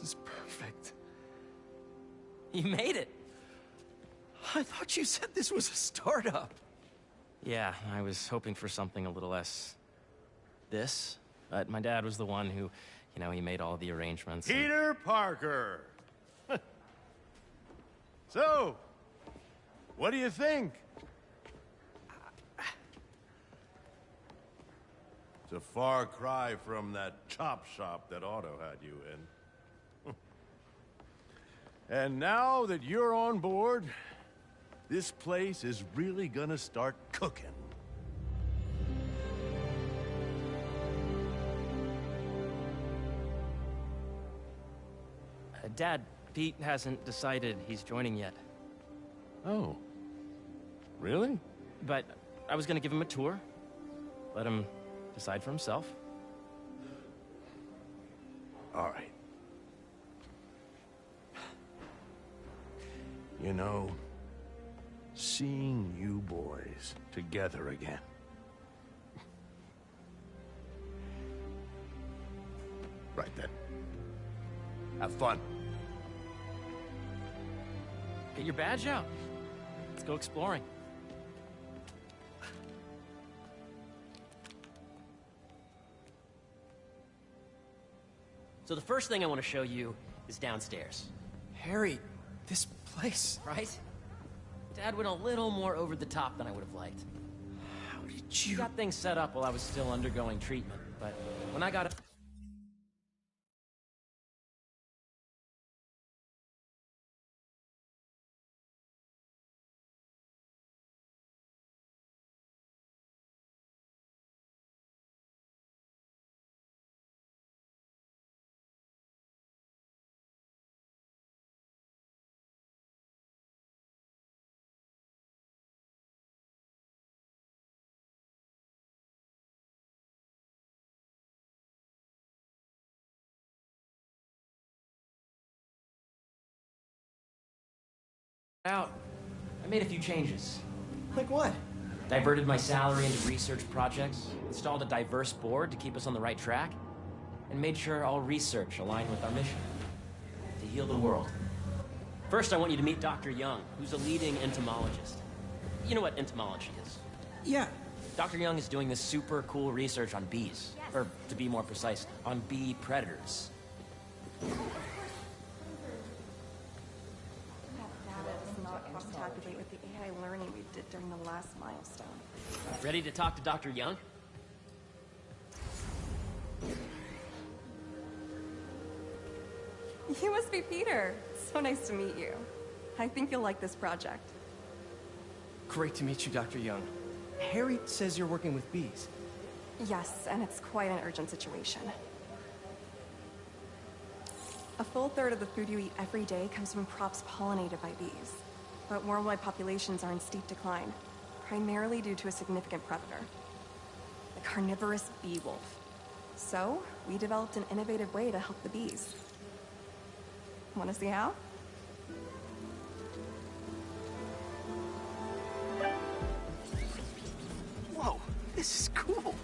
is perfect. You made it. I thought you said this was a startup. Yeah, I was hoping for something a little less... this. But my dad was the one who, you know, he made all the arrangements. Peter Parker! So, what do you think? It's a far cry from that chop shop that Otto had you in. And now that you're on board, this place is really gonna start cooking. Dad, Pete hasn't decided he's joining yet. Oh. Really? But I was gonna give him a tour. Let him decide for himself. All right. You know, seeing you boys together again. Right then. Have fun. Get your badge out. Let's go exploring. So the first thing I want to show you is downstairs. Harry, this place... Right? Dad went a little more over the top than I would have liked. How did He you... got things set up while I was still undergoing treatment, but when I got it... out, I made a few changes. Like what? Diverted my salary into research projects, installed a diverse board to keep us on the right track, and made sure all research aligned with our mission, to heal the world. First, I want you to meet Dr. Young, who's a leading entomologist. You know what entomology is? Yeah. Dr. Young is doing this super cool research on bees, or to be more precise, on bee predators. Activate with the AI learning we did during the last milestone. Ready to talk to Dr. Young? You must be Peter. So nice to meet you. I think you'll like this project. Great to meet you, Dr. Young. Harry says you're working with bees. Yes, and it's quite an urgent situation. A full third of the food you eat every day comes from crops pollinated by bees. But worldwide populations are in steep decline, primarily due to a significant predator, the carnivorous bee wolf. So, we developed an innovative way to help the bees. Want to see how? Whoa, this is cool.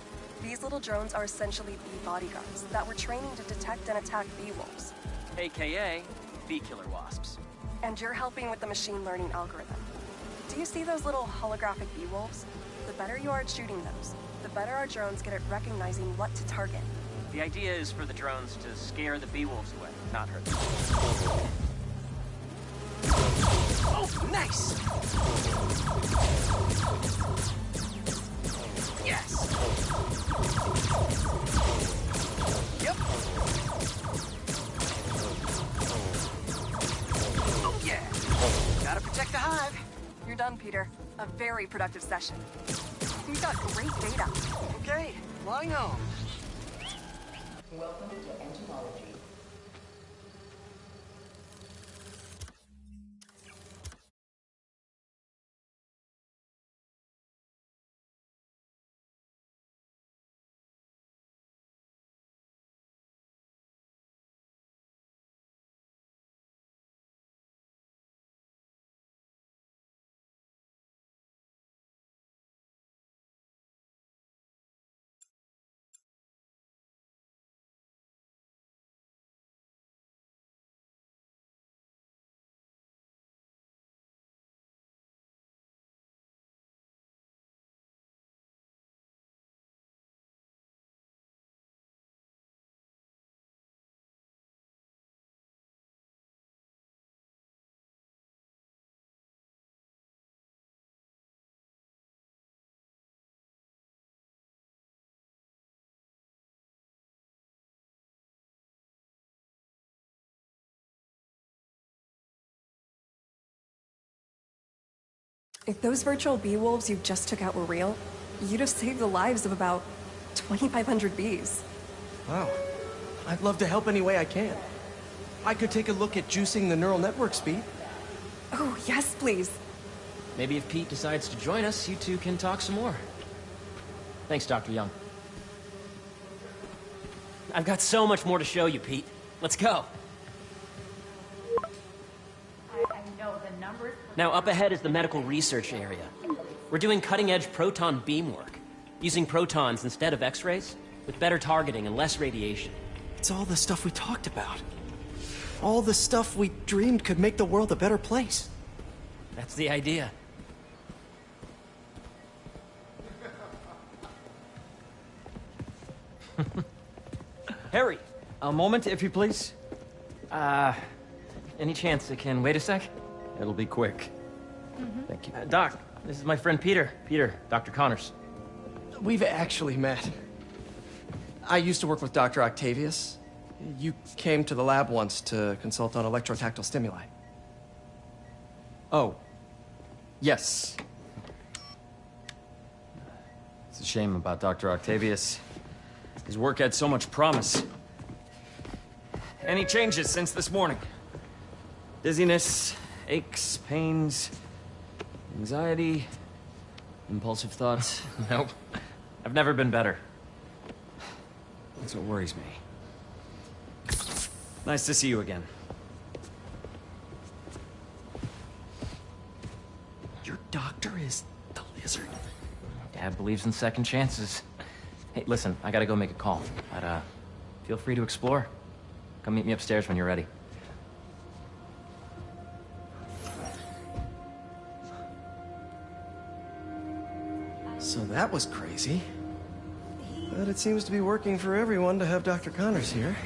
These little drones are essentially bee bodyguards that we're training to detect and attack bee wolves. AKA bee killer wasps. And you're helping with the machine learning algorithm. Do you see those little holographic bee wolves? The better you are at shooting those, the better our drones get at recognizing what to target. The idea is for the drones to scare the bee wolves away, not hurt them. Oh, nice! Yes! Yep! Oh, yeah! Gotta protect the hive. You're done, Peter. A very productive session. You've got great data. Okay, flying home. Welcome to entomology. If those virtual bee wolves you just took out were real, you'd have saved the lives of about 2,500 bees. Wow. I'd love to help any way I can. I could take a look at juicing the neural network speed. Oh, yes, please. Maybe if Pete decides to join us, you two can talk some more. Thanks, Dr. Young. I've got so much more to show you, Pete. Let's go. I know the numbers. Now, up ahead is the medical research area. We're doing cutting-edge proton beam work, using protons instead of X-rays, with better targeting and less radiation. It's all the stuff we talked about. All the stuff we dreamed could make the world a better place. That's the idea. Harry, A moment, if you please. any chance it can wait a sec? It'll be quick. Thank you. Doc, this is my friend Peter. Peter, Dr. Connors. We've actually met. I used to work with Dr. Octavius. You came to the lab once to consult on electrotactile stimuli. Oh. Yes. It's a shame about Dr. Octavius. His work had so much promise. Any changes since this morning? Dizziness, aches, pains, anxiety, impulsive thoughts. Nope. I've never been better. That's what worries me. Nice to see you again. Your doctor is the lizard. Dad believes in second chances. Hey, listen, I gotta go make a call. But, feel free to explore. Come meet me upstairs when you're ready. So that was crazy. But it seems to be working for everyone to have Dr. Connors here.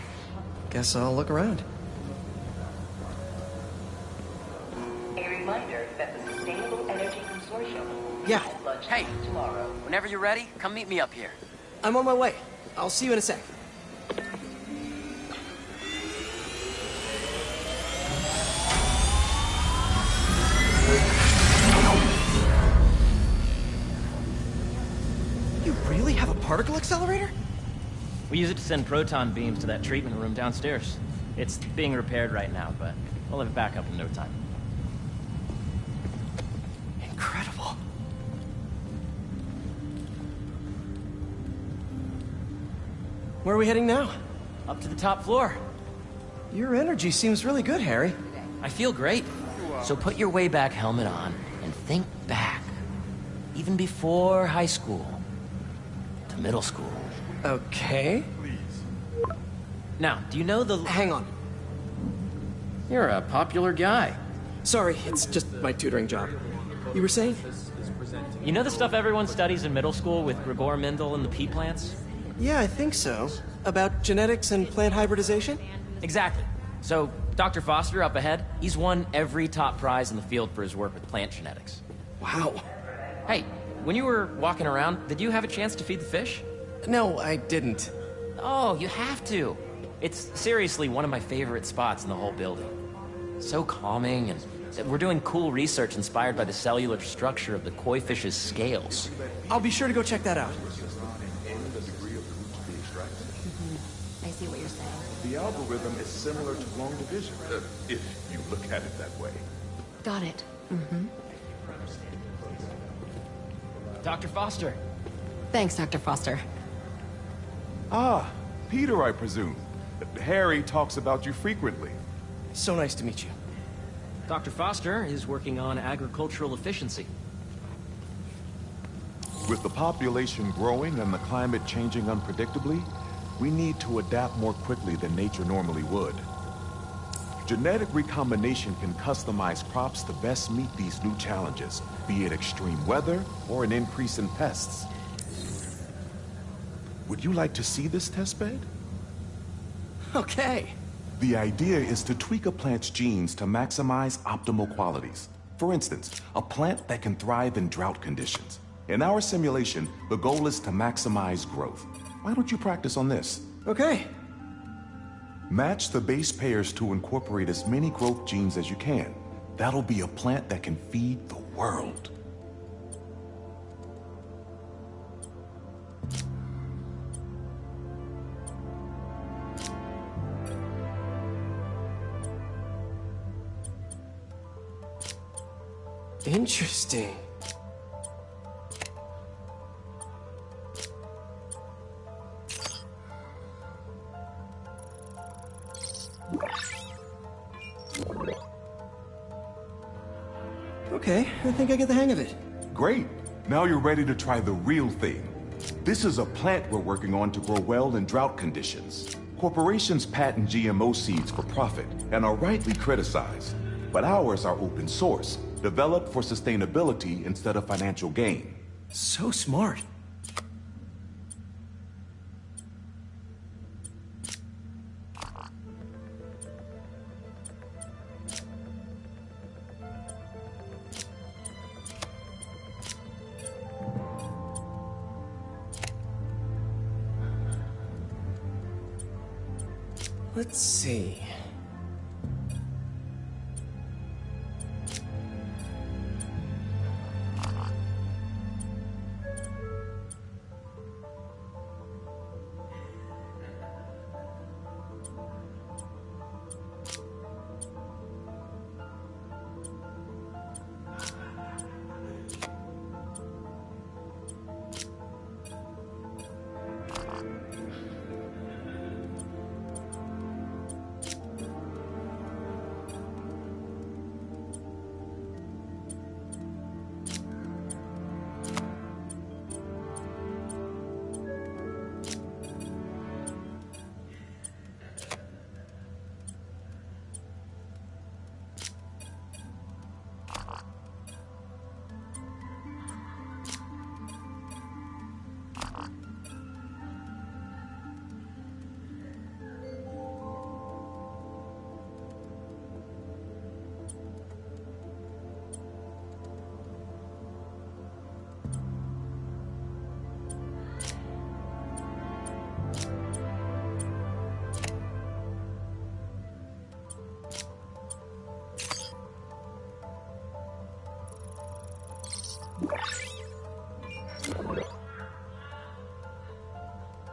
Guess I'll look around. A reminder that the Sustainable Energy Consortium Yeah. has lunch Hey. tomorrow. Whenever you're ready, come meet me up here. I'm on my way. I'll see you in a sec. You really have a particle accelerator? We use it to send proton beams to that treatment room downstairs. It's being repaired right now, but we'll have it back up in no time. Incredible. Where are we heading now? Up to the top floor. Your energy seems really good, Harry. I feel great. So put your Wayback helmet on and think back. Even before high school. To middle school. Okay. Now, do you know the... Hang on. You're a popular guy. Sorry, it's just my tutoring job. You were saying? You know the stuff everyone studies in middle school with Gregor Mendel and the pea plants? Yeah, I think so. About genetics and plant hybridization? Exactly. So, Dr. Foster up ahead, he's won every top prize in the field for his work with plant genetics. Wow. Hey, when you were walking around, did you have a chance to feed the fish? No, I didn't. Oh, you have to. It's seriously one of my favorite spots in the whole building. So calming, and we're doing cool research inspired by the cellular structure of the koi fish's scales. I'll be sure to go check that out. I see what you're saying. The algorithm is similar to long division, if you look at it that way. Got it. Dr. Foster. Thanks, Dr. Foster. Ah, Peter, I presume. Harry talks about you frequently. So nice to meet you. Dr. Foster is working on agricultural efficiency. With the population growing and the climate changing unpredictably, we need to adapt more quickly than nature normally would. Genetic recombination can customize crops to best meet these new challenges, be it extreme weather or an increase in pests. Would you like to see this testbed? Okay. The idea is to tweak a plant's genes to maximize optimal qualities. For instance, a plant that can thrive in drought conditions. In our simulation, the goal is to maximize growth. Why don't you practice on this? Okay. Match the base pairs to incorporate as many growth genes as you can. That'll be a plant that can feed the world. Interesting. Okay, I think I get the hang of it. Great. Now you're ready to try the real thing. This is a plant we're working on to grow well in drought conditions. Corporations patent GMO seeds for profit and are rightly criticized. But ours are open source, developed for sustainability instead of financial gain. So smart. Let's see.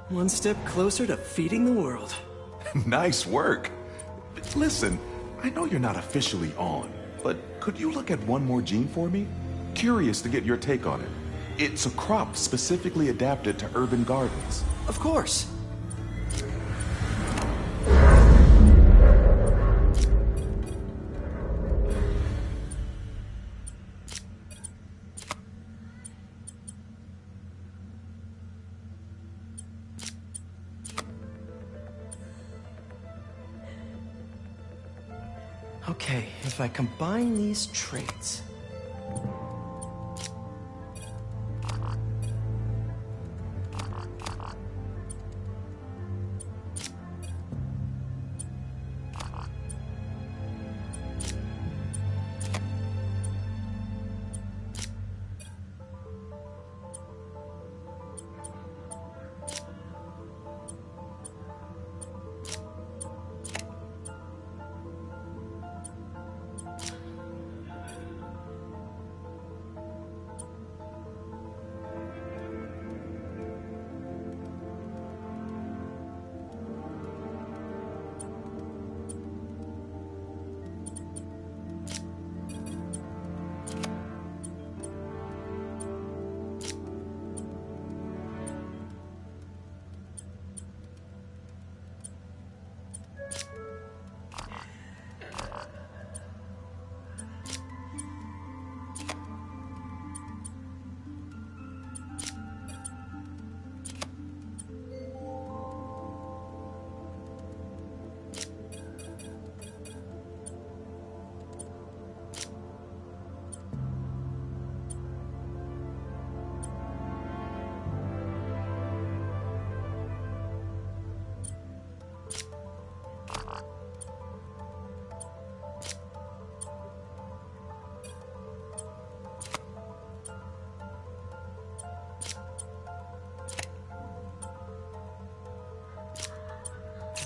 One step closer to feeding the world. Nice work. Listen, I know you're not officially on, but could you look at one more gene for me? Curious to get your take on it. It's a crop specifically adapted to urban gardens. Of course. Okay, if I combine these traits...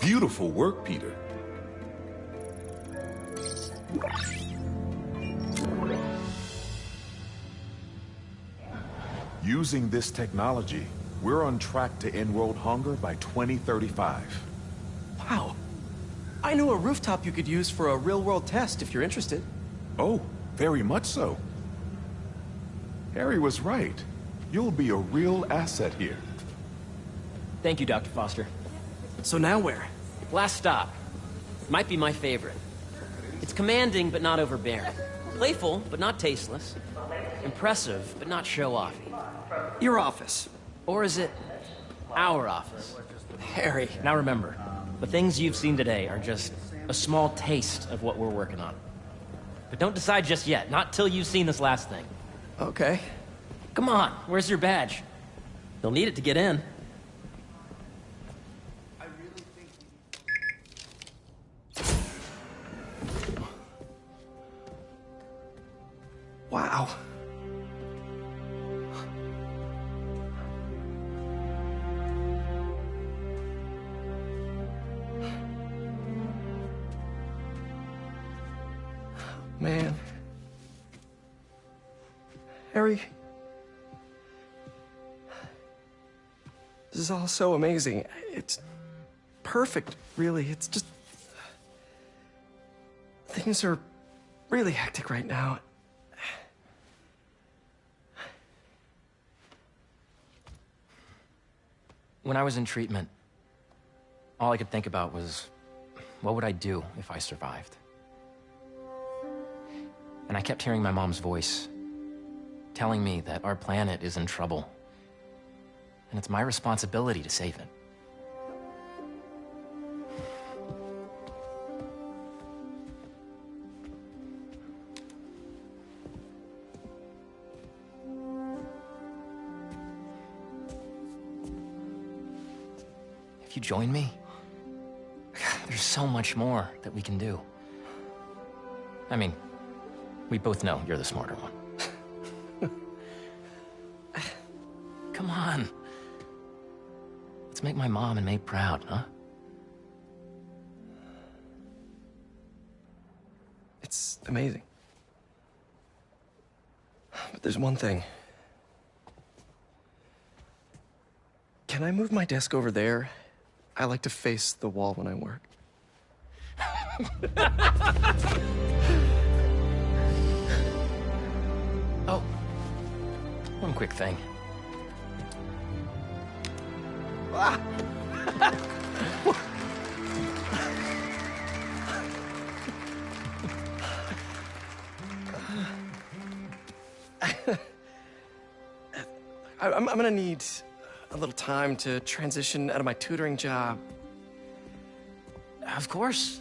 Beautiful work, Peter. Using this technology, we're on track to end world hunger by 2035. Wow. I know a rooftop you could use for a real-world test if you're interested. Oh, very much so. Harry was right. You'll be a real asset here. Thank you, Dr. Foster. So now where? Last stop. Might be my favorite. It's commanding, but not overbearing. Playful, but not tasteless. Impressive, but not show-offy. Your office. Or is it our office? Harry. Now remember, the things you've seen today are just a small taste of what we're working on. But don't decide just yet, not till you've seen this last thing. Okay. Come on, where's your badge? You'll need it to get in. Wow. Man. Harry. This is all so amazing. It's perfect, really. It's just... Things are really hectic right now. When I was in treatment, all I could think about was, what would I do if I survived? And I kept hearing my mom's voice, telling me that our planet is in trouble, and it's my responsibility to save it. If you join me, there's so much more that we can do. I mean, we both know you're the smarter one. Come on. Let's make my mom and May proud, huh? It's amazing. But there's one thing. Can I move my desk over there? I like to face the wall when I work. Oh, one quick thing. I'm gonna need a little time to transition out of my tutoring job. Of course.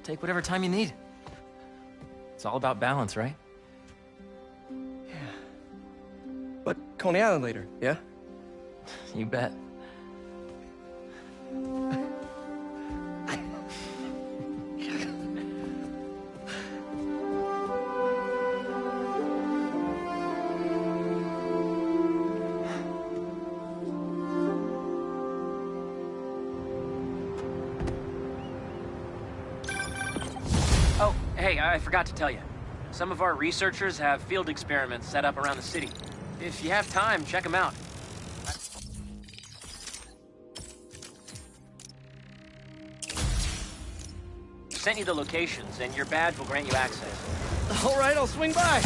Take whatever time you need. It's all about balance, right? Yeah. But Coney Island later, yeah? You bet. Oh, hey, I forgot to tell you. Some of our researchers have field experiments set up around the city. If you have time, check them out. Sent you the locations, and your badge will grant you access. All right, I'll swing by.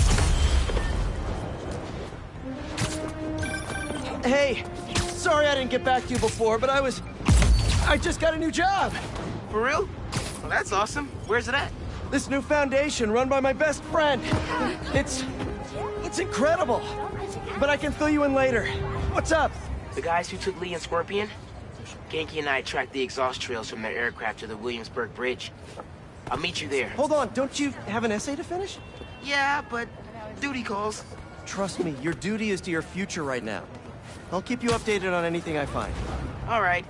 Hey, sorry I didn't get back to you before, but I just got a new job. For real? Well, that's awesome. Where's it at? This new foundation run by my best friend. It's incredible. But I can fill you in later. What's up? The guys who took Lee and Scorpion? Ganke and I tracked the exhaust trails from their aircraft to the Williamsburg Bridge. I'll meet you there. Hold on, don't you have an essay to finish? Yeah, but duty calls. Trust me, your duty is to your future right now. I'll keep you updated on anything I find. All right.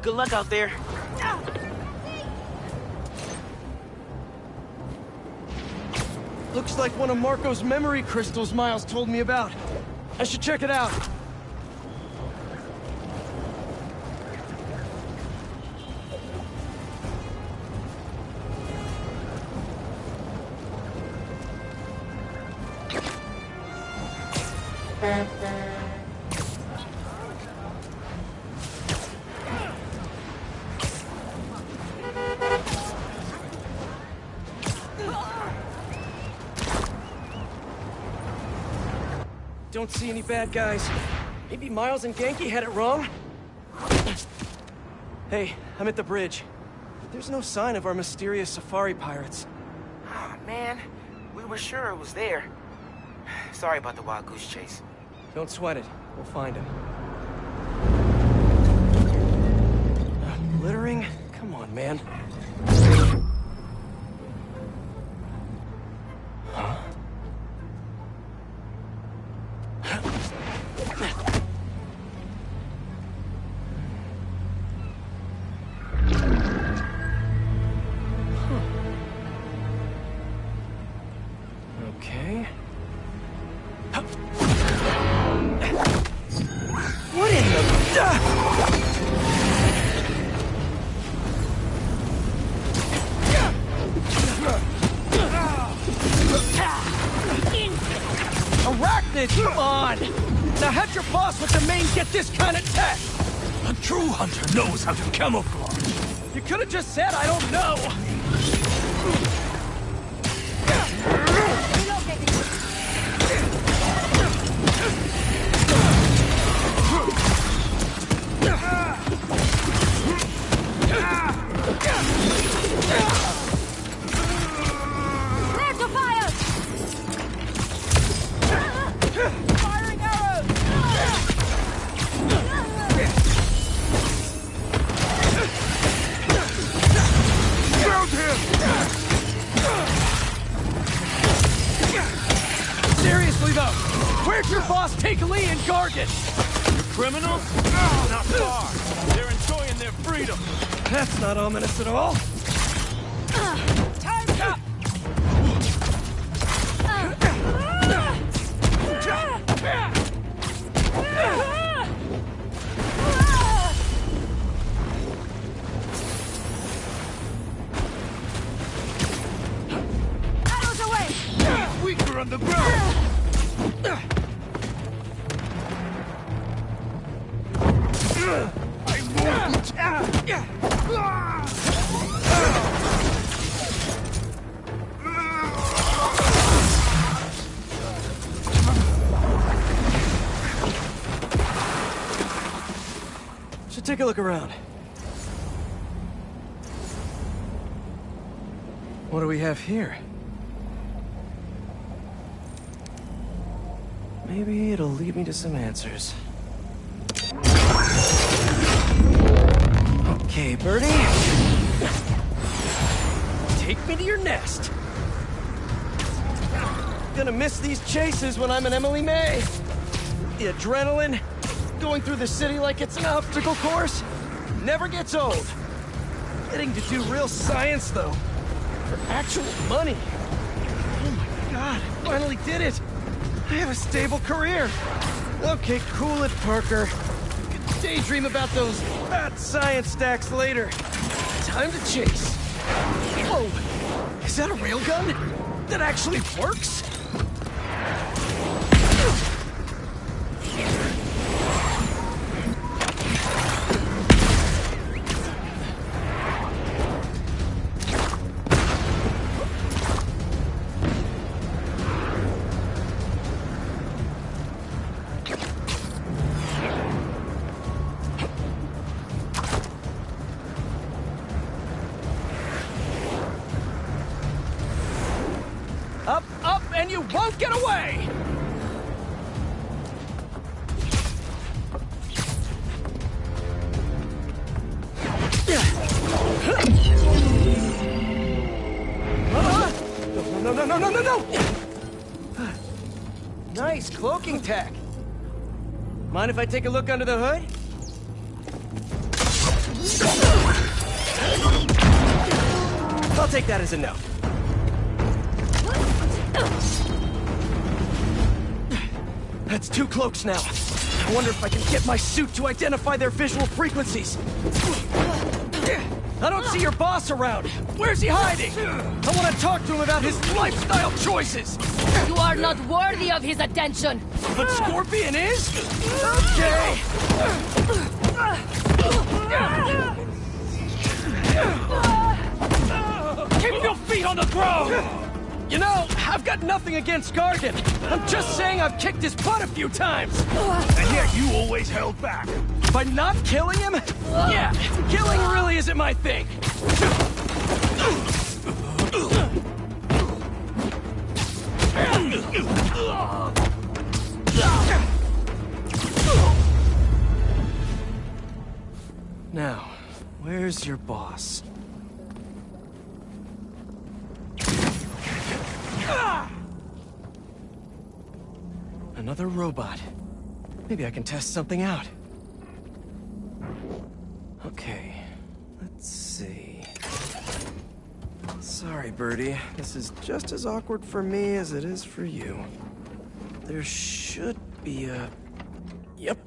Good luck out there. Looks like one of Marco's memory crystals Miles told me about. I should check it out. don't see any bad guys. Maybe Miles and Genki had it wrong? Hey, I'm at the bridge. There's no sign of our mysterious safari pirates. Oh, man. We were sure it was there. Sorry about the wild goose chase. Don't sweat it. We'll find him. Littering? Come on, man. Huh? Okay. What in the... Arachnid, come on! Now how'd your boss with the mane get this kind of tech? A true hunter knows how to camouflage. You could have just said, I don't know! Firing arrows! Found him! Seriously though, where'd your boss take Lee and Gargan? Criminals? Not far. They're enjoying their freedom. That's not ominous at all. Time's up! Arrows away! Weaker on the ground! I won't! Should take a look around. What do we have here? Maybe it'll lead me to some answers. Okay, Birdie. Take me to your nest. Gonna miss these chases when I'm an Emily May. The adrenaline, going through the city like it's an obstacle course, never gets old. Getting to do real science, though, for actual money. Oh my God, I finally did it. I have a stable career. Okay, cool it, Parker. You can daydream about those fat science stacks later. Time to chase. Whoa, is that a railgun? That actually works? Up, up, and you won't get away! No! Nice cloaking tech. Mind if I take a look under the hood? I'll take that as a no. That's 2 cloaks now. I wonder if I can get my suit to identify their visual frequencies. I don't see your boss around. Where's he hiding? I want to talk to him about his lifestyle choices. You are not worthy of his attention! But Scorpion is? Okay. Keep your feet on the ground! You know, I've got nothing against Gargan. I'm just saying I've kicked his butt a few times. And yet you always held back. By not killing him? Yeah, killing really isn't my thing. Now, where's your boss? Another robot. Maybe I can test something out. Okay, let's see. Sorry, Birdie. This is just as awkward for me as it is for you. There should be a... Yep.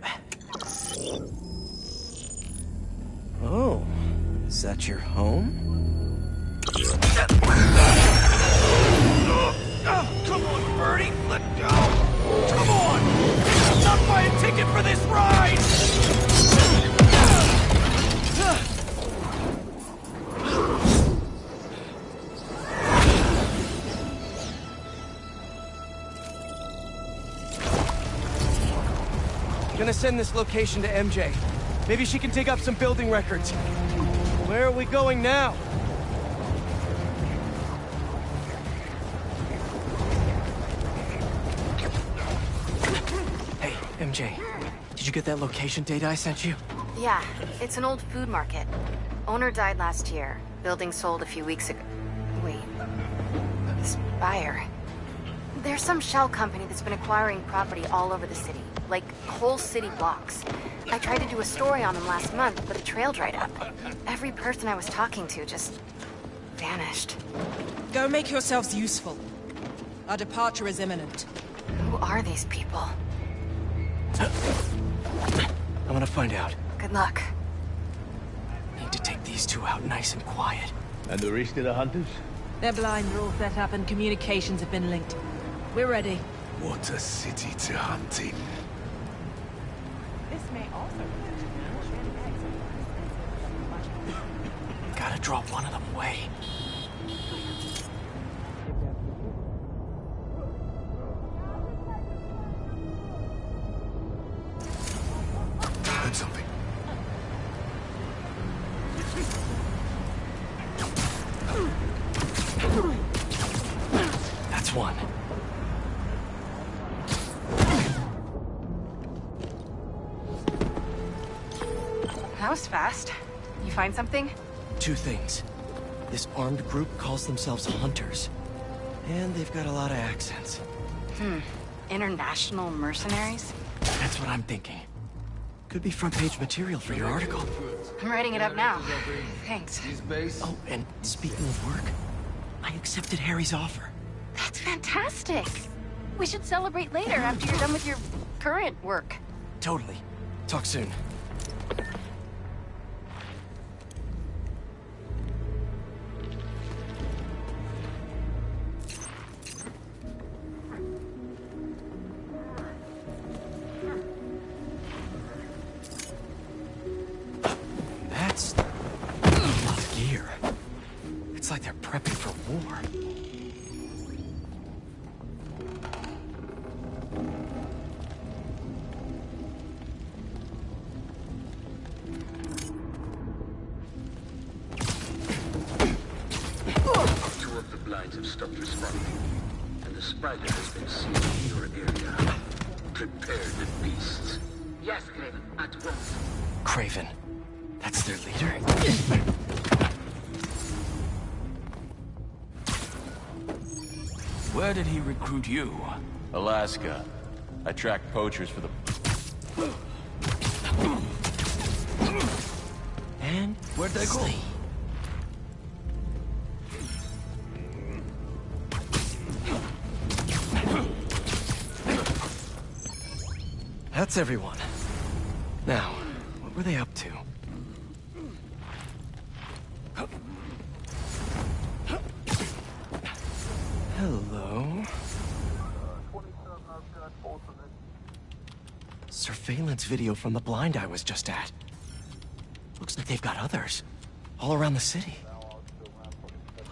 Oh, is that your home? Oh, come on, Birdie, let go! Come on! I'm not buying a ticket for this ride! Gonna send this location to MJ. Maybe she can dig up some building records. Where are we going now? Hey, MJ. Did you get that location data I sent you? Yeah, it's an old food market. Owner died last year. Building sold a few weeks ago. Wait. This buyer. There's some shell company that's been acquiring property all over the city. Like, whole city blocks. I tried to do a story on them last month, but the trail dried up. Every person I was talking to just... vanished. Go make yourselves useful. Our departure is imminent. Who are these people? I'm gonna find out. Good luck. Need to take these two out nice and quiet. And the rest of the hunters? Their blinds are all set up and communications have been linked. We're ready. What a city to hunt in. This may also... Gotta draw one of them away. Heard something. That's one. That was fast. You find something? Two things. This armed group calls themselves Hunters. And they've got a lot of accents. International mercenaries? That's what I'm thinking. Could be front-page material for your article. I'm writing it up now. Thanks. Oh, and speaking of work, I accepted Harry's offer. That's fantastic. We should celebrate later after you're done with your current work. Totally. Talk soon. That's a lot of gear. It's like they're prepping for war. Two of the blinds have stopped responding, and the spider has been seen in your area. Prepare the beasts. Yes, Craven, at once. Craven. That's their leader? Where did he recruit you? Alaska. I track poachers for the... And where'd they go? That's everyone. Now, what were they up to? Hello? Surveillance video from the blind I was just at. Looks like they've got others. All around the city.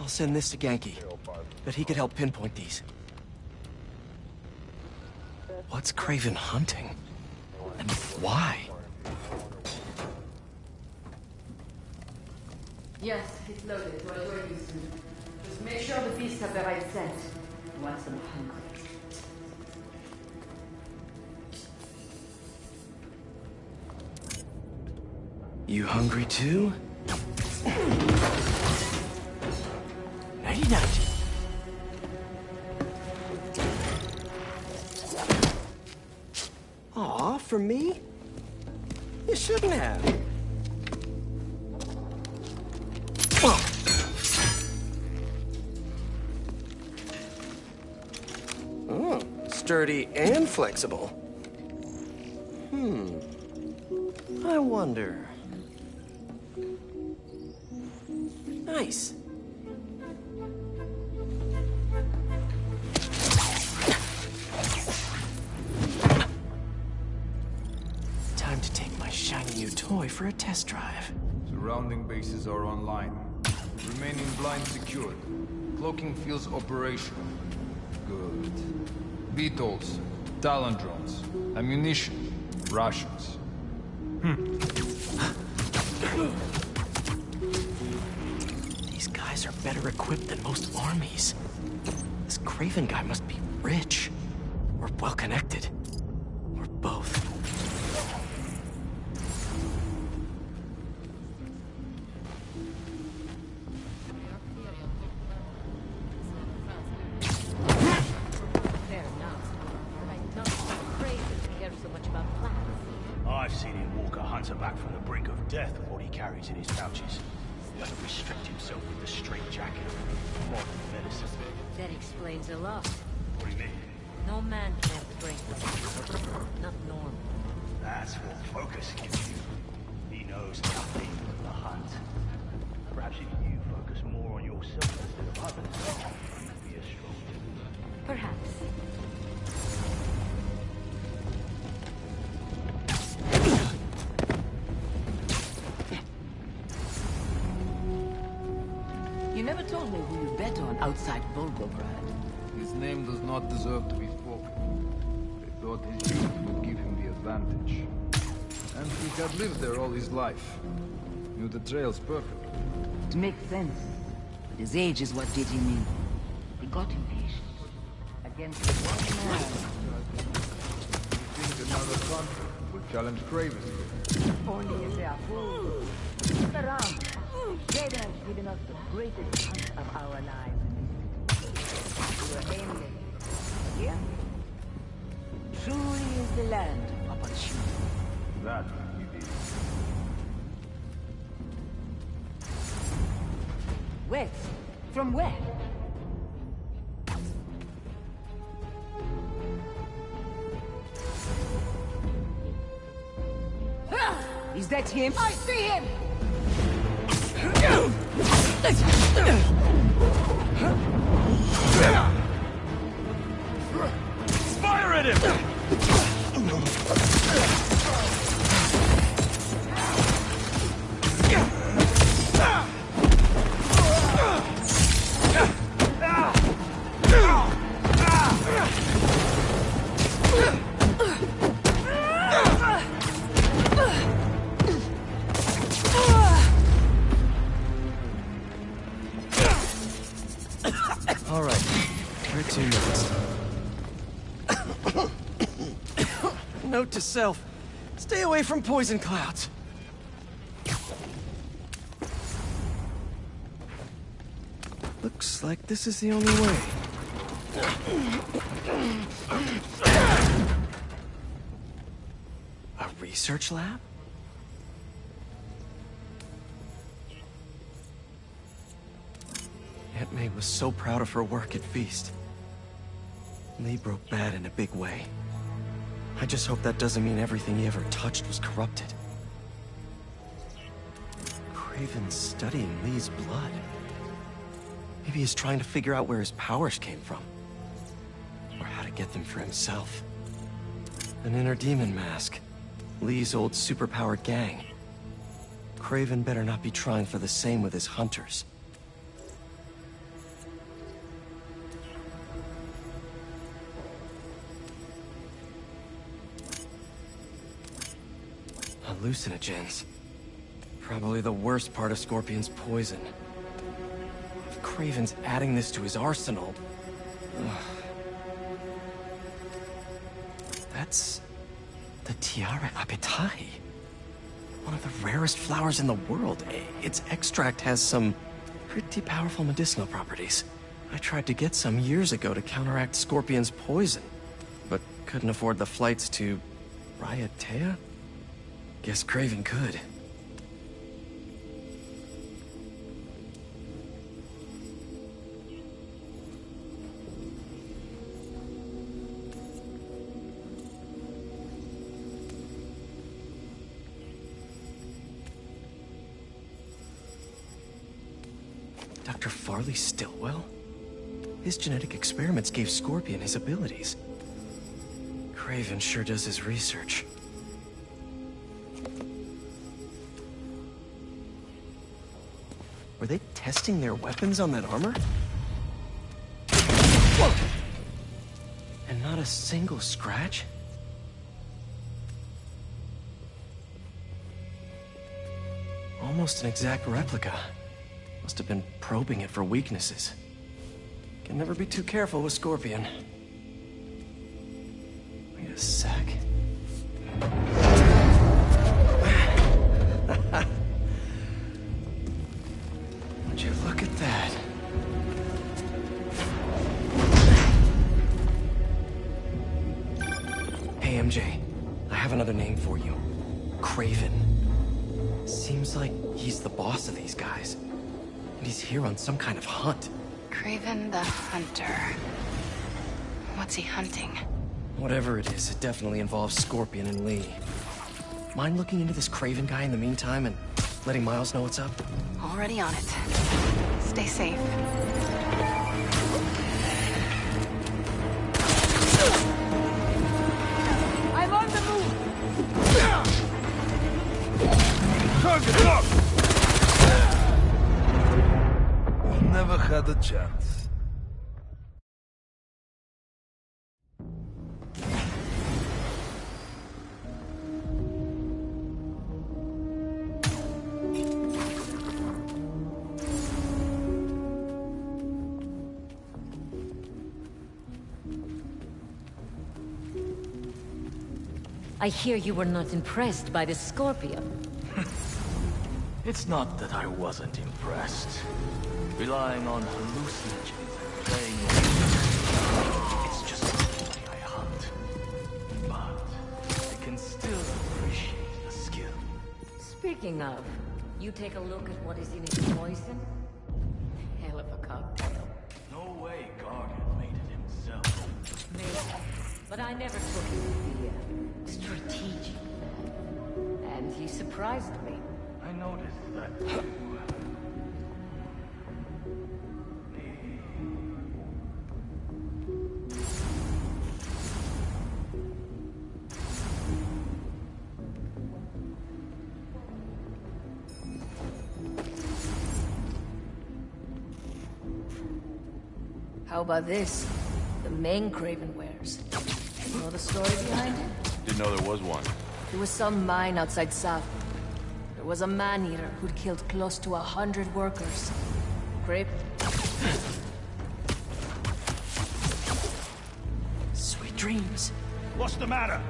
I'll send this to Genki. Bet he could help pinpoint these. What's Kraven hunting? And why? Yes, it's loaded. We'll join you soon. Just make sure the beasts have the right scent. You want some hungry. You hungry too? Nighty-night. Aw, for me? You shouldn't have. Oh, sturdy and flexible. I wonder. Nice. Time to take my shiny new toy for a test drive. Surrounding bases are online. Remaining blind secured. Cloaking fields operational. Good. Beetles, Talon drones, ammunition, rations. These guys are better equipped than most armies. This Kraven guy must be rich, or well-connected, or both. I've seen him walk a hunter back from the brink of death with what he carries in his pouches. He doesn't restrict himself with the straitjacket of modern medicine. That explains a lot. What do you mean? No man can break not normal. That's what Focus gives you. He knows nothing of the hunt. Perhaps if you focus more on yourself instead of others, you'd be as strong too. Perhaps. You never told me who you bet on outside Volgograd. His name does not deserve to be spoken. They thought his youth would give him the advantage. And he had lived there all his life. Knew the trails perfectly. It makes sense. But his age is what did him in. He got impatient. Against one man. You think another country will challenge Kraven? Only if they are fools. Look around. Kraven has given us the greatest hunt of our lives. We were aimless. Here? Truly is the land of opportunity. That it is. West? From where? Is that him? I see him! Fire at him! All right, where to next? Note to self, stay away from poison clouds. Looks like this is the only way. A research lab? Aunt May was so proud of her work at Feast. Lee broke bad in a big way. I just hope that doesn't mean everything he ever touched was corrupted. Kraven's studying Lee's blood. Maybe he's trying to figure out where his powers came from. Or how to get them for himself. An inner demon mask. Lee's old superpowered gang. Kraven better not be trying for the same with his hunters. hallucinogens. Probably the worst part of Scorpion's poison. If Kraven's adding this to his arsenal... Ugh. That's... the Tiara Apitai. One of the rarest flowers in the world. Its extract has some pretty powerful medicinal properties. I tried to get some years ago to counteract Scorpion's poison, but couldn't afford the flights to Raiatea? Guess Kraven could. Dr. Farley Stillwell? His genetic experiments gave Scorpion his abilities. Kraven sure does his research. Were they testing their weapons on that armor? Whoa! And not a single scratch? Almost an exact replica. Must have been probing it for weaknesses. Can never be too careful with Scorpion. Wait a sec. Would you look at that? Hey, MJ. I have another name for you. Kraven. Seems like he's the boss of these guys. And he's here on some kind of hunt. Kraven the Hunter. What's he hunting? Whatever it is, it definitely involves Scorpion and Lee. Mind looking into this Kraven guy in the meantime and letting Miles know what's up? Already on it. Stay safe. I'm on the move! Target up! Never had a chance. I hear you were not impressed by the Scorpion. It's not that I wasn't impressed. Relying on hallucinogens and playing with... It's just the way I hunt. But I can still appreciate the skill. Speaking of, you take a look at what is in its poison? Hell of a cocktail. No way Guardian made it himself. Maybe, but I never took him to be a strategic man. And he surprised me. I noticed that too. How about this? The main Kraven wears. You know the story behind it? Didn't know there was one. There was some mine outside South. There was a man-eater who'd killed close to 100 workers. Kraven. Sweet dreams. What's the matter?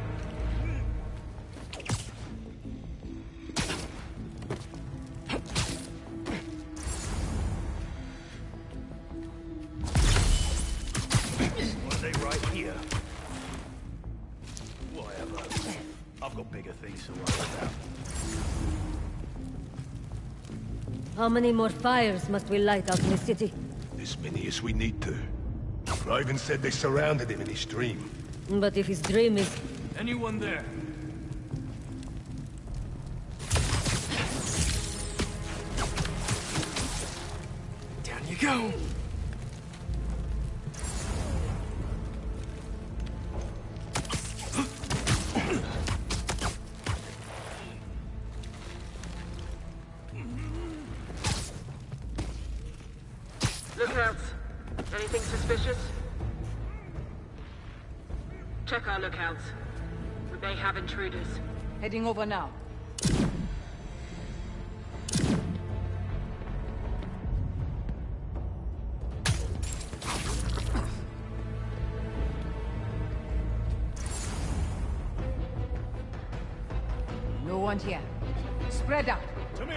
Were they right here? Whatever. I've got bigger things to worry about. How many more fires must we light out in the city? As many as we need to. Raven said they surrounded him in his dream. But if his dream is... Anyone there? Down you go. Lookouts. Anything suspicious? Check our lookouts. We may have intruders. Heading over now. everyone here. Spread out.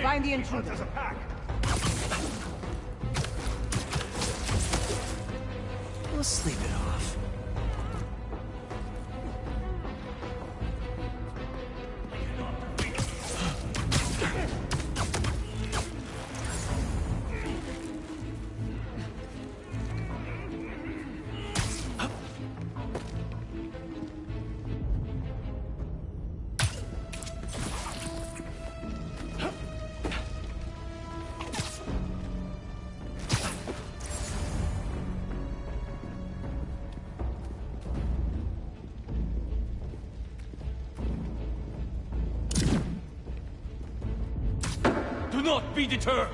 Find the intruder. Let's sleep it off. Do not be deterred!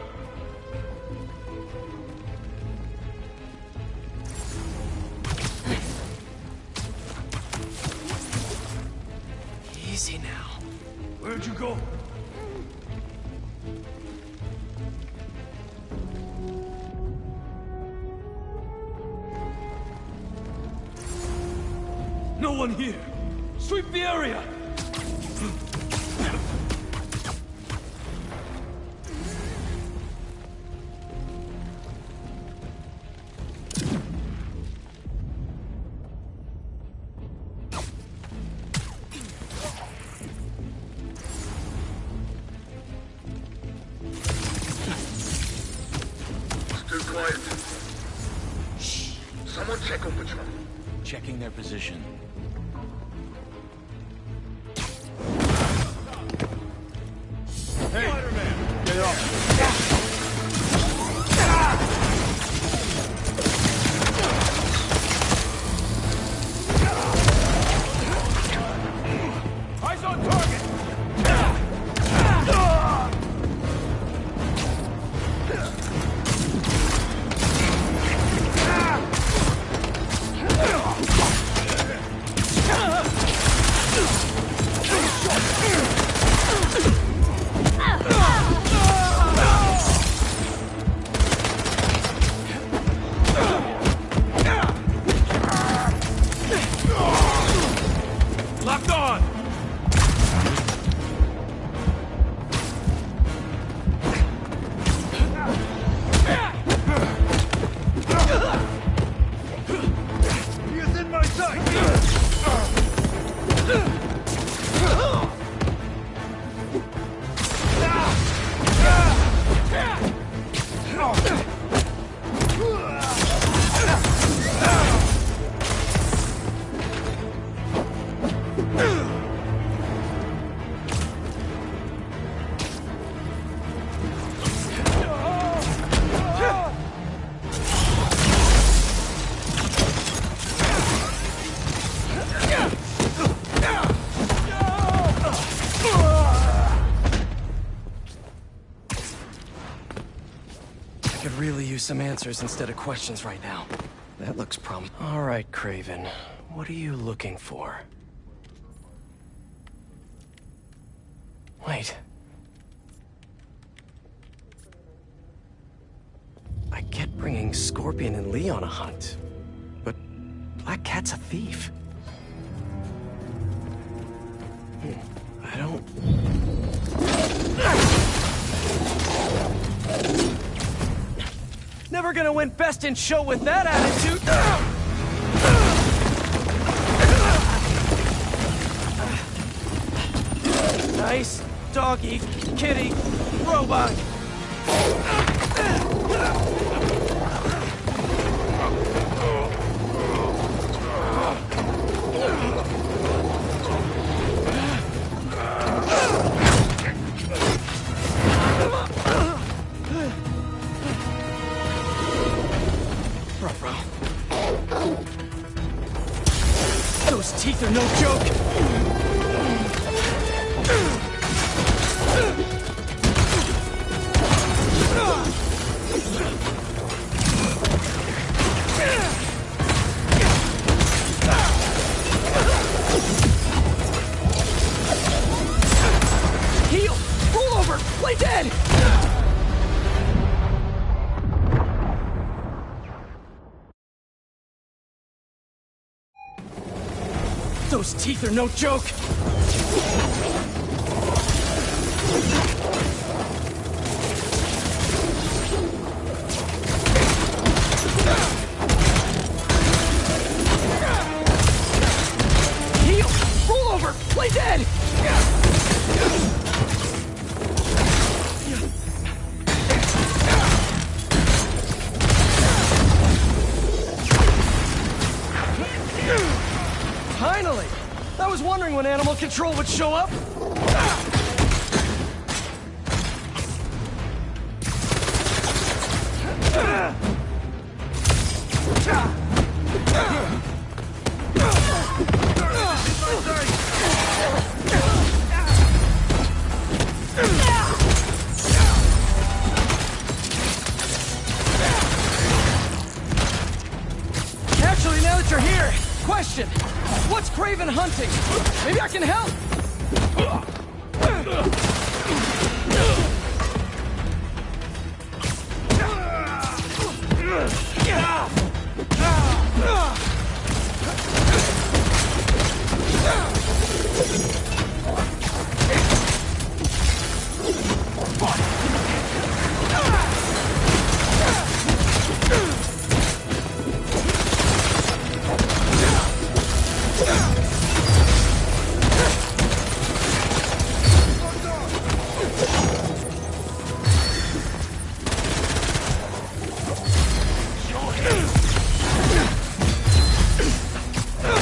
Easy now. Where'd you go? No one here! Sweep the area! Quiet. Shh. Someone check on patrol. Checking their position. Hey! Spider-Man! Get off! Eyes on target! Locked on! He is in my sight! I could really use some answers instead of questions right now. That looks promising. All right, Kraven. What are you looking for? Wait. I get bringing Scorpion and Lee on a hunt, but Black Cat's a thief. I don't... Never gonna win Best in Show with that attitude! Nice doggy, kitty, robot! Those teeth are no joke! Heal! Roll over! Play dead! Those teeth are no joke! Heal! Roll over! Play dead! Finally! I was wondering when Animal Control would show up. Actually, now that you're here, question. What's Craven hunting? Maybe I can help!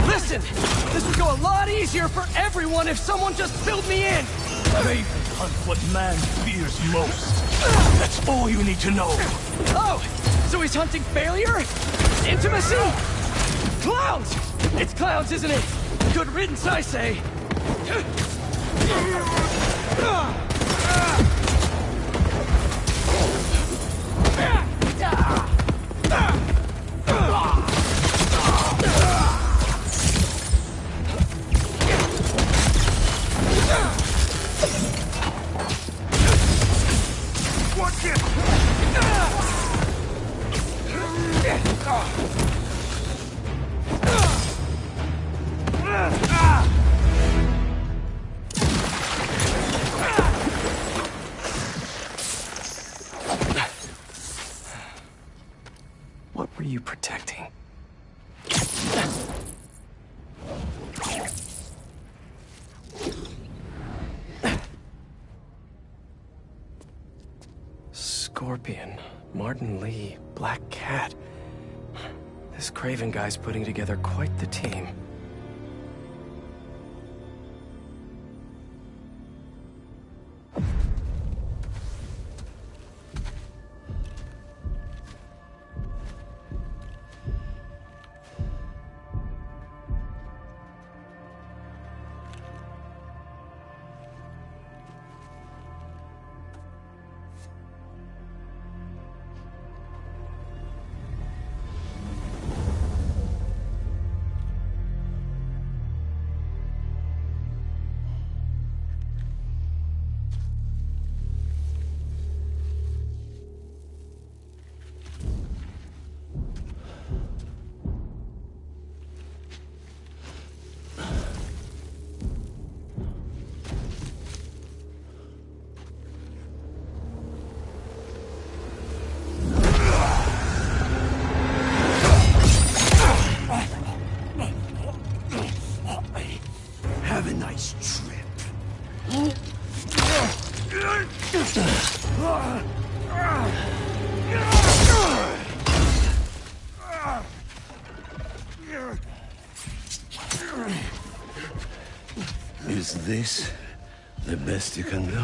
Listen! This would go a lot easier for everyone if someone just filled me in! Craven hunt what man fears most. That's all you need to know. Oh! So he's hunting failure? Intimacy? Clowns! It's clowns, isn't it? Good riddance, I say. Watch it! What were you protecting? Scorpion, Martin Lee, Black Cat. This Craven guy's putting together quite the team. Have a nice trip. Is this the best you can do?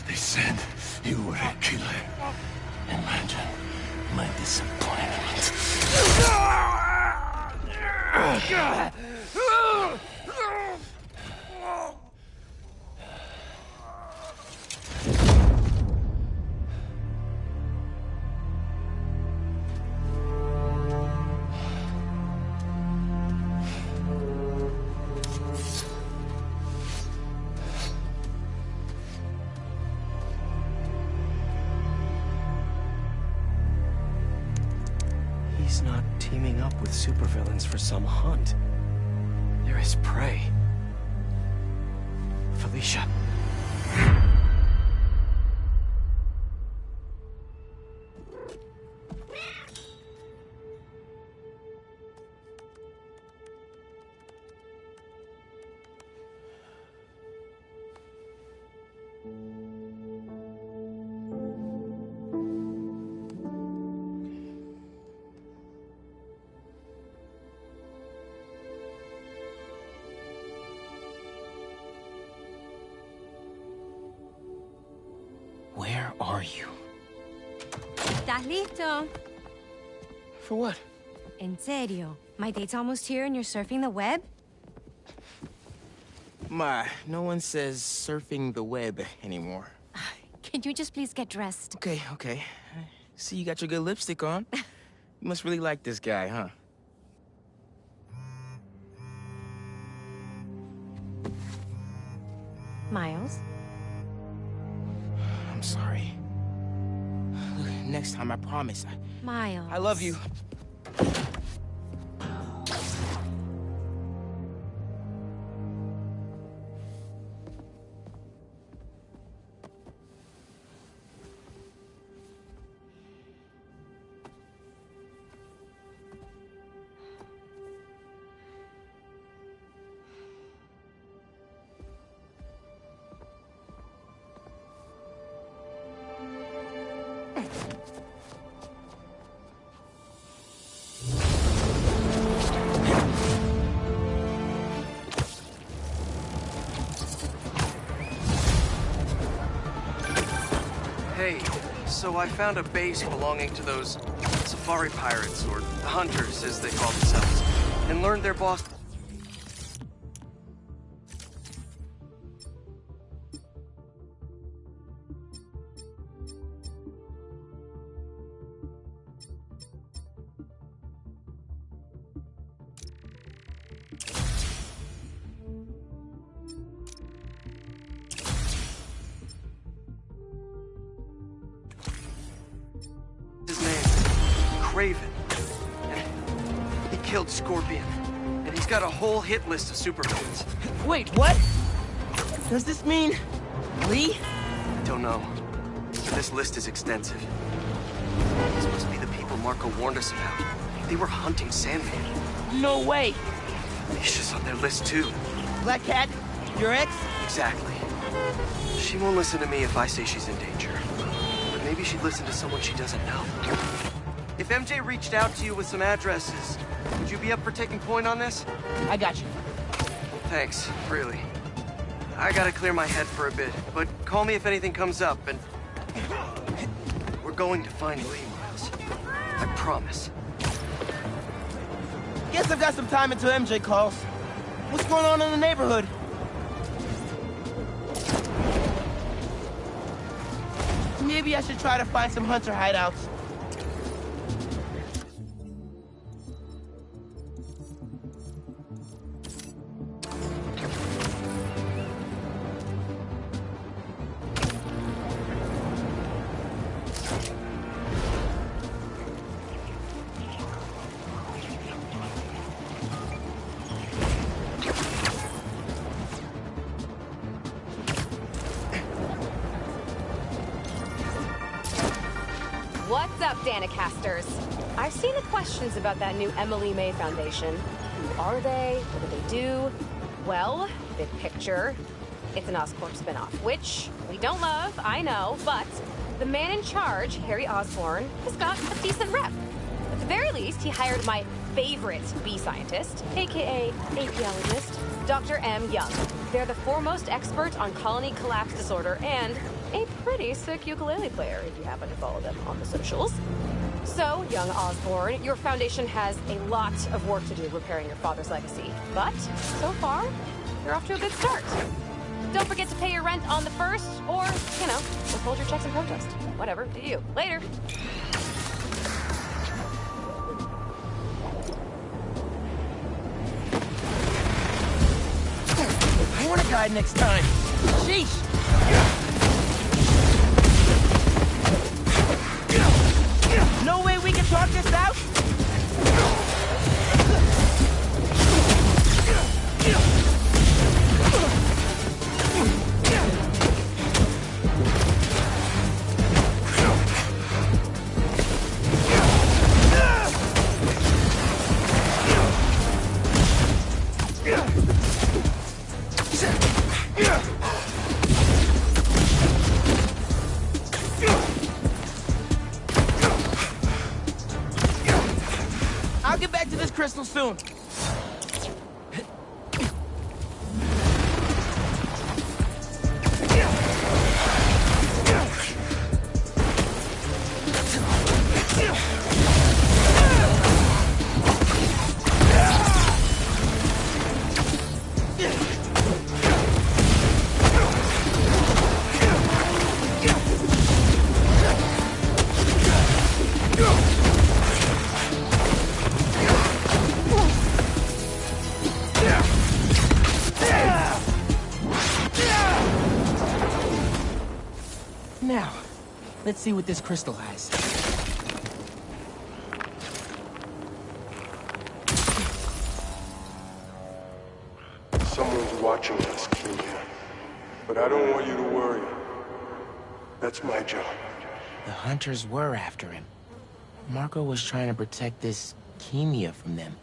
They said you were a killer. Imagine my disappointment. teaming up with supervillains for some hunt. There is prey. Felicia. Where are you? ¿Estás listo? For what? En serio? My date's almost here and you're surfing the web? Ma, no one says surfing the web anymore. Can you just please get dressed? Okay, okay. See, you got your good lipstick on. You must really like this guy, huh? Miles? I'm sorry. Look, next time, I promise. Miles. I love you. Hey, so I found a base belonging to those safari pirates, or hunters as they call themselves, and learned their boss... His name, Kraven. And he killed Scorpion. And he's got a whole hit list of supervillains. Wait, what? Does this mean... Lee? Don't know. But this list is extensive. These must be the people Marco warned us about. They were hunting Sandman. No way! Misha's on their list too. Black Cat? Your ex? Exactly. She won't listen to me if I say she's in danger. But maybe she'd listen to someone she doesn't know. If MJ reached out to you with some addresses, would you be up for taking point on this? I got you. Thanks, really. I gotta clear my head for a bit, but call me if anything comes up, and... We're going to find Lee, Miles. I promise. Guess I've got some time until MJ calls. What's going on in the neighborhood? Maybe I should try to find some hunter hideouts. What's up, Danicasters? I've seen the questions about that new Emily May Foundation. Who are they? What do they do? Well, big picture, it's an Oscorp spinoff, which we don't love, I know, but the man in charge, Harry Osborn, has got a decent rep. At the very least, he hired my favorite bee scientist, aka apiologist, Dr. M. Young. They're the foremost expert on colony collapse disorder and a pretty sick ukulele player, if you happen to follow them on the socials. So, young Osborn, your foundation has a lot of work to do repairing your father's legacy. But, so far, you're off to a good start. Don't forget to pay your rent on the 1st, or, you know, withhold your checks in protest. Whatever, do you. Later. I want a guide next time. Sheesh! No way we can talk this out? I'll get back to this crystal soon. Now, let's see what this crystal has. Someone's watching us, Kenya. But I don't want you to worry. That's my job. The hunters were after him. Marco was trying to protect this Kemia from them.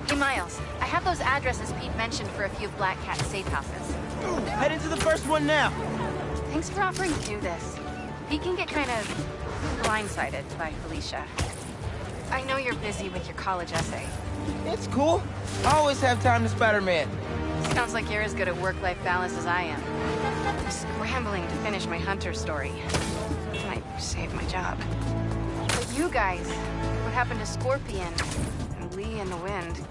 Hey, Miles, I have those addresses Pete mentioned for a few Black Cat safe houses. Head into the first one now. Thanks for offering to do this. Pete can get kind of blindsided by Felicia. I know you're busy with your college essay. It's cool. I always have time to Spider-Man. Sounds like you're as good at work-life balance as I am. I'm scrambling to finish my Hunter story. Might save my job. But you guys, what happened to Scorpion and Lee in the Wind?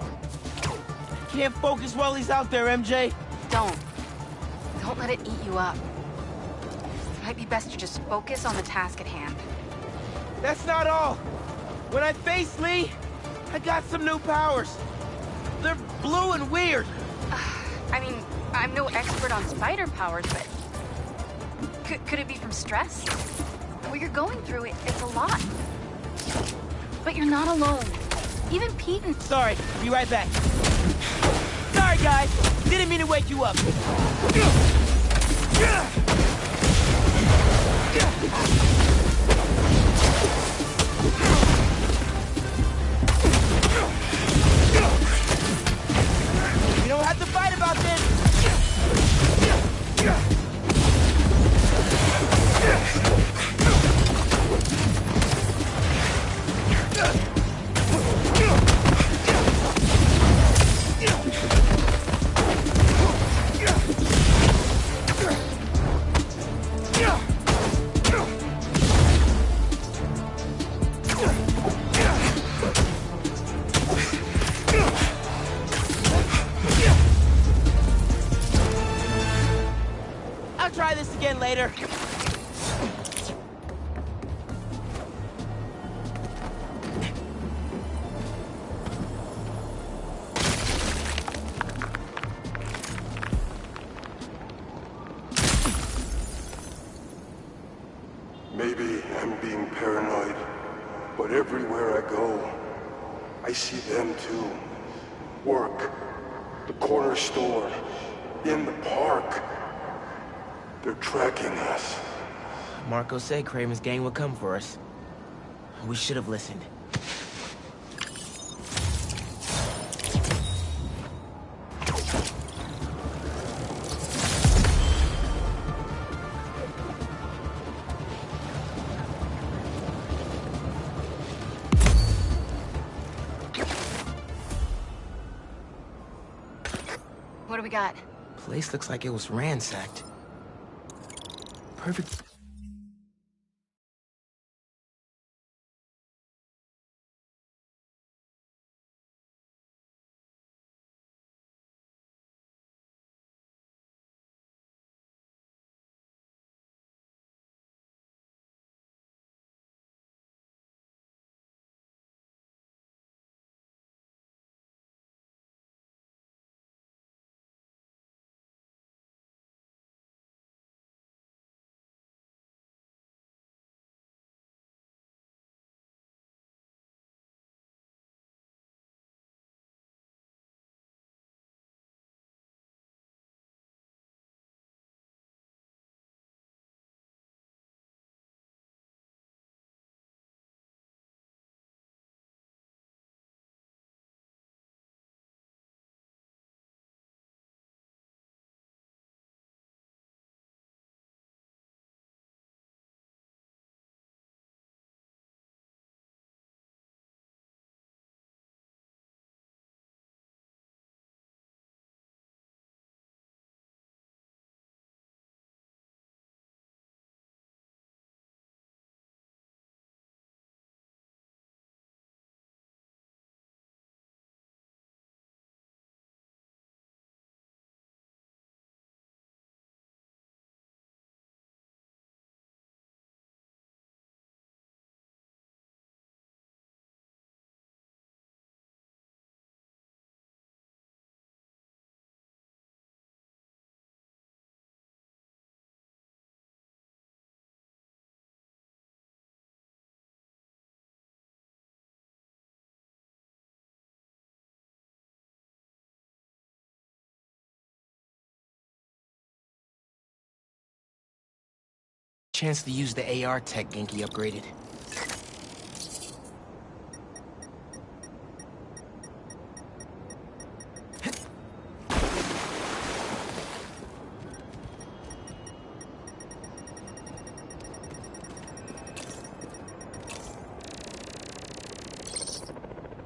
Can't focus while he's out there, MJ. Don't let it eat you up. It might be best to just focus on the task at hand. That's not all. When I face Lee, I got some new powers. They're blue and weird. I mean, I'm no expert on spider powers, but could it be from stress? What you're going through, it's a lot. But you're not alone. Even Pete and... Sorry, be right back. Sorry, guys. Didn't mean to wake you up. You don't have to fight about this. I'll try this again later. Maybe I'm being paranoid, but everywhere I go, I see them too. Work, the corner store, in the park. They're tracking us. Marco said Kraven's gang would come for us. We should have listened. What do we got? Place looks like it was ransacked. Perfect. chance to use the AR tech Genki upgraded.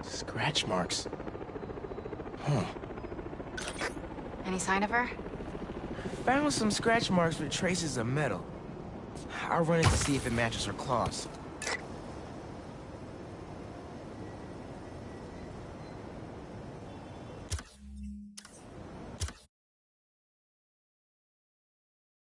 Scratch marks. Huh. Any sign of her? Found some scratch marks with traces of metal. I'll run it to see if it matches her claws.